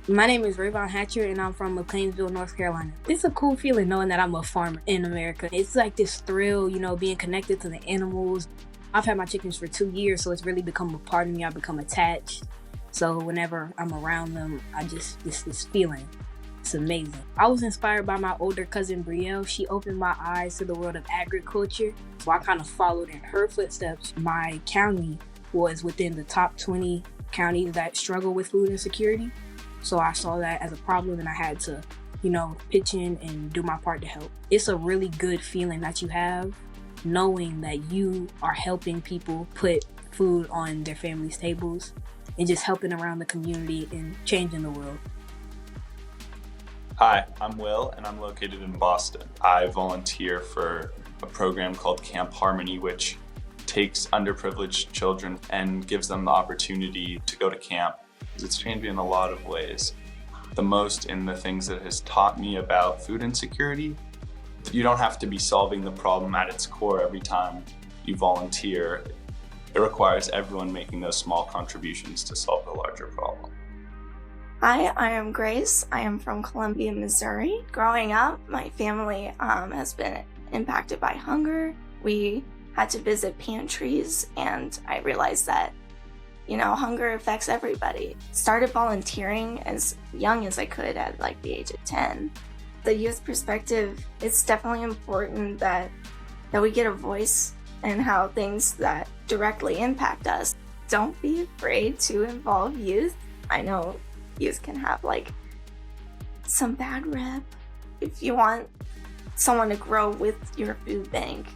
My name is Rayvon Hatcher, and I'm from McLeansville, North Carolina. It's a cool feeling knowing that I'm a farmer in America. It's like this thrill, being connected to the animals. I've had my chickens for 2 years, so it's really become a part of me. I've become attached. So whenever I'm around them, this feeling. It's amazing. I was inspired by my older cousin, Brielle. She opened my eyes to the world of agriculture, so I kind of followed in her footsteps. My county was within the top 20 counties that struggle with food insecurity. So I saw that as a problem and I had to, pitch in and do my part to help. It's a really good feeling that you have knowing that you are helping people put food on their families' tables and just helping around the community and changing the world. Hi, I'm Will, and I'm located in Boston. I volunteer for a program called Camp Harmony, which takes underprivileged children and gives them the opportunity to go to camp. It's changed me in a lot of ways. The most in the things that has taught me about food insecurity. You don't have to be solving the problem at its core every time you volunteer. It requires everyone making those small contributions to solve the larger problem. Hi, I am Grace. I am from Columbia, Missouri. Growing up, my family has been impacted by hunger. We had to visit pantries, and I realized that, hunger affects everybody. Started volunteering as young as I could at the age of 10. The youth perspective, it's definitely important that we get a voice in how things that directly impact us. Don't be afraid to involve youth. I know youth can have some bad rep. If you want someone to grow with your food bank,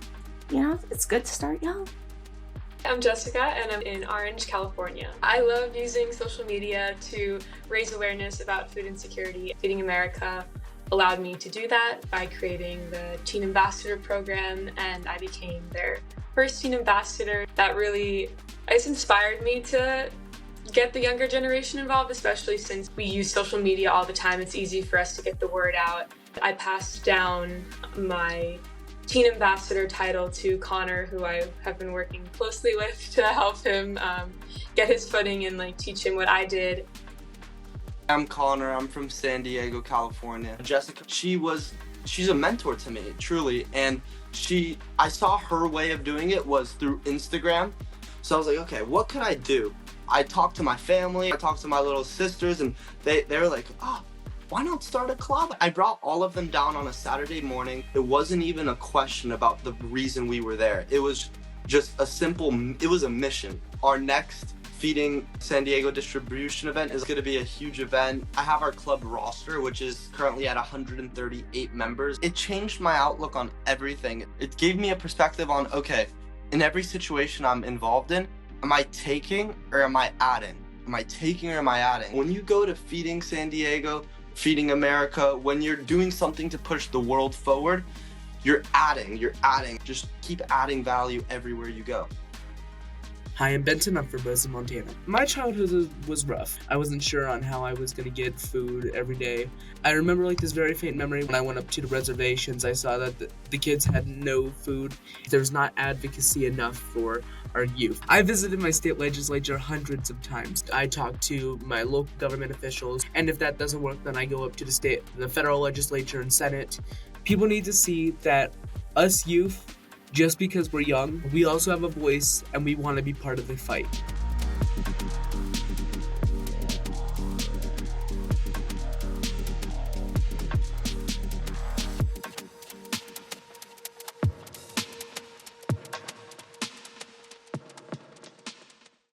it's good to start young. I'm Jessica, and I'm in Orange, California. I love using social media to raise awareness about food insecurity. Feeding America allowed me to do that by creating the Teen Ambassador program, and I became their first teen ambassador. That really has inspired me to get the younger generation involved, especially since we use social media all the time. It's easy for us to get the word out. I passed down my Teen Ambassador title to Conor, who I have been working closely with to help him get his footing and teach him what I did. I'm Conor. I'm from San Diego, California. Jessica, she's a mentor to me, truly, and I saw her way of doing it was through Instagram. So I was like, okay, what could I do? I talked to my family, I talked to my little sisters, and they were like, oh, why not start a club? I brought all of them down on a Saturday morning. It wasn't even a question about the reason we were there. It was just it was a mission. Our next Feeding San Diego distribution event is going to be a huge event. I have our club roster, which is currently at 138 members. It changed my outlook on everything. It gave me a perspective on, okay, in every situation I'm involved in, am I taking or am I adding? Am I taking or am I adding? When you go to Feeding San Diego, Feeding America, when you're doing something to push the world forward, you're adding. Just keep adding value everywhere you go. Hi, I'm Benton. I'm from Benton, Montana. My childhood was rough. I wasn't sure on how I was going to get food every day. I remember this very faint memory when I went up to the reservations. I saw that the kids had no food. There's not advocacy enough for our youth. I visited my state legislature hundreds of times. I talked to my local government officials, and if that doesn't work, then I go up to the federal legislature and Senate. People need to see that us youth, just because we're young, we also have a voice and we want to be part of the fight.